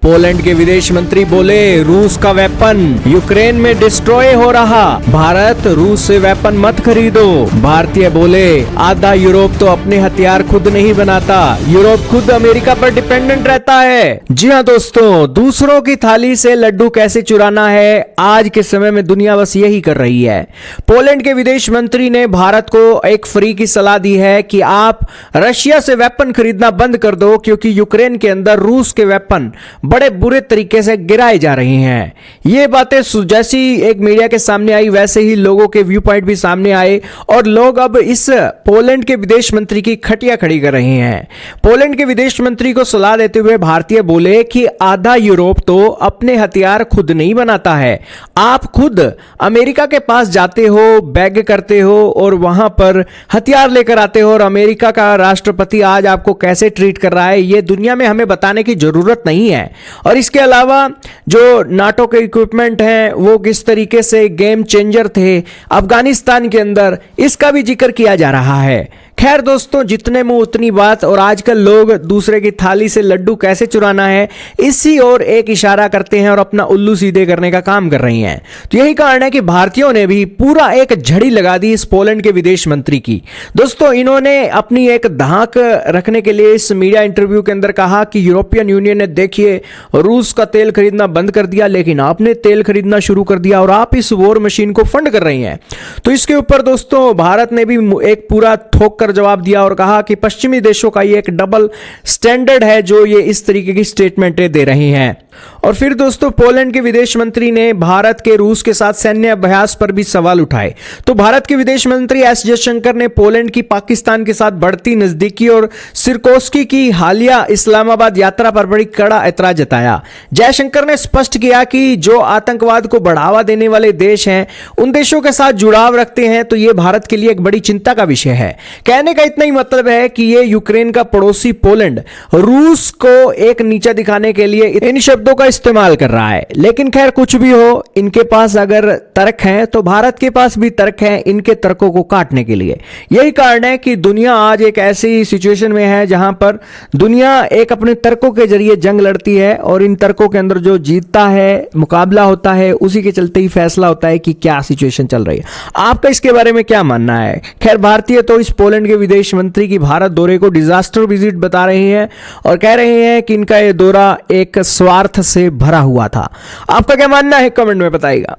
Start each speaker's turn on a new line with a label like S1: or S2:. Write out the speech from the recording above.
S1: Poland के विदेश मंत्री बोले रूस का वेपन यूक्रेन में डिस्ट्रॉय हो रहा, भारत रूस से वेपन मत खरीदो। भारतीय बोले आधा यूरोप तो अपने हथियार खुद नहीं बनाता, यूरोप खुद अमेरिका पर डिपेंडेंट रहता है। जी हाँ दोस्तों, दूसरों की थाली से लड्डू कैसे चुराना है, आज के समय में दुनिया बस यही कर रही है। पोलैंड के विदेश मंत्री ने भारत को एक फ्री की सलाह दी है कि आप रशिया से वेपन खरीदना बंद कर दो, क्योंकि यूक्रेन के अंदर रूस के वेपन बड़े बुरे तरीके से गिराए जा रही हैं। ये बातें जैसी एक मीडिया के सामने आई, वैसे ही लोगों के व्यू पॉइंट भी सामने आए और लोग अब इस पोलैंड के विदेश मंत्री की खटिया खड़ी कर रहे हैं। पोलैंड के विदेश मंत्री को सलाह देते हुए भारतीय बोले कि आधा यूरोप तो अपने हथियार खुद नहीं बनाता है, आप खुद अमेरिका के पास जाते हो, बैग करते हो और वहां पर हथियार लेकर आते हो, और अमेरिका का राष्ट्रपति आज आपको कैसे ट्रीट कर रहा है ये दुनिया में हमें बताने की जरूरत नहीं है। और इसके अलावा जो नाटो के इक्विपमेंट हैं वो किस तरीके से गेम चेंजर थे अफगानिस्तान के अंदर, इसका भी जिक्र किया जा रहा है। खैर दोस्तों, जितने मुंह उतनी बात, और आजकल लोग दूसरे की थाली से लड्डू कैसे चुराना है इसी और एक इशारा करते हैं और अपना उल्लू सीधे करने का काम कर रही हैं। तो यही कारण है कि भारतीयों ने भी पूरा एक झड़ी लगा दी इस पोलैंड के विदेश मंत्री की। दोस्तों, इन्होंने अपनी एक धाक रखने के लिए इस मीडिया इंटरव्यू के अंदर कहा कि यूरोपियन यूनियन ने देखिए रूस का तेल खरीदना बंद कर दिया, लेकिन आपने तेल खरीदना शुरू कर दिया और आप इस वॉर मशीन को फंड कर रही हैं। तो इसके ऊपर दोस्तों भारत ने भी एक पूरा ठोक कर जवाब दिया और कहा कि पश्चिमी देशों का ये एक डबल स्टैंडर्ड है जो ये इस तरीके की स्टेटमेंटें दे रही हैं। और फिर दोस्तों पोलैंड के विदेश मंत्री ने भारत के रूस के साथ सैन्य अभ्यास पर भी सवाल उठाए। तो भारत के विदेश मंत्री एस जयशंकर ने पोलैंड की पाकिस्तान के साथ बढ़ती नजदीकी और सिरकोस्की की हालिया इस्लामाबाद यात्रा पर बड़ी कड़ा ऐतराज जताया। जयशंकर ने स्पष्ट किया कि जो आतंकवाद को बढ़ावा देने वाले देश हैं उन देशों के साथ जुड़ाव रखते हैं, तो यह भारत के लिए एक बड़ी चिंता का विषय है। कहने का इतना ही मतलब है कि ये यूक्रेन का पड़ोसी पोलैंड रूस को एक नीचा दिखाने के लिए इन शब्दों का इस्तेमाल कर रहा है। लेकिन खैर कुछ भी हो, इनके पास अगर तर्क हैं तो भारत के पास भी तर्क हैं इनके तर्कों को काटने के लिए। यही कारण है कि दुनिया आज एक ऐसी सिचुएशन में है जहां पर दुनिया एक अपने तर्कों के जरिए जंग लड़ती है, और इन तर्कों के अंदर जो जीतता है, मुकाबला होता है, उसी के चलते ही फैसला होता है कि क्या सिचुएशन चल रही है। आपका इसके बारे में क्या मानना है? खैर भारतीय तो इस पोलैंड के विदेश मंत्री की भारत दौरे को डिजास्टर विजिट बता रहे हैं और कह रहे हैं कि इनका यह दौरा एक स्वार्थ से भरा हुआ था। आपका क्या मानना है कमेंट में बताइएगा।